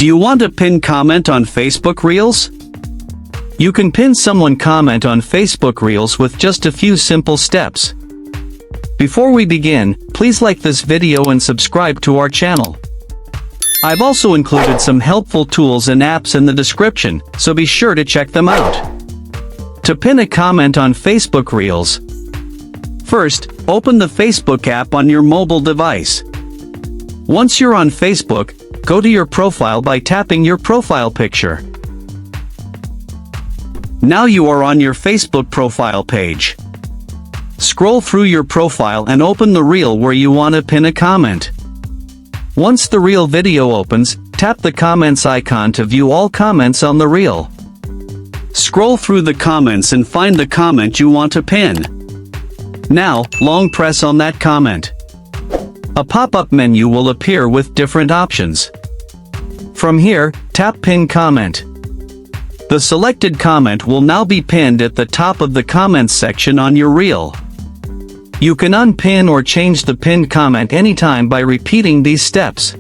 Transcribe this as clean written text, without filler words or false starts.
Do you want to pin comment on Facebook Reels? You can pin someone comment on Facebook Reels with just a few simple steps. Before we begin, please like this video and subscribe to our channel. I've also included some helpful tools and apps in the description, so be sure to check them out. To pin a comment on Facebook Reels, first, open the Facebook app on your mobile device. Once you're on Facebook, go to your profile by tapping your profile picture. Now you are on your Facebook profile page. Scroll through your profile and open the reel where you want to pin a comment. Once the reel video opens, tap the comments icon to view all comments on the reel. Scroll through the comments and find the comment you want to pin. Now, long press on that comment. A pop-up menu will appear with different options. From here, tap Pin Comment. The selected comment will now be pinned at the top of the comments section on your reel. You can unpin or change the pinned comment anytime by repeating these steps.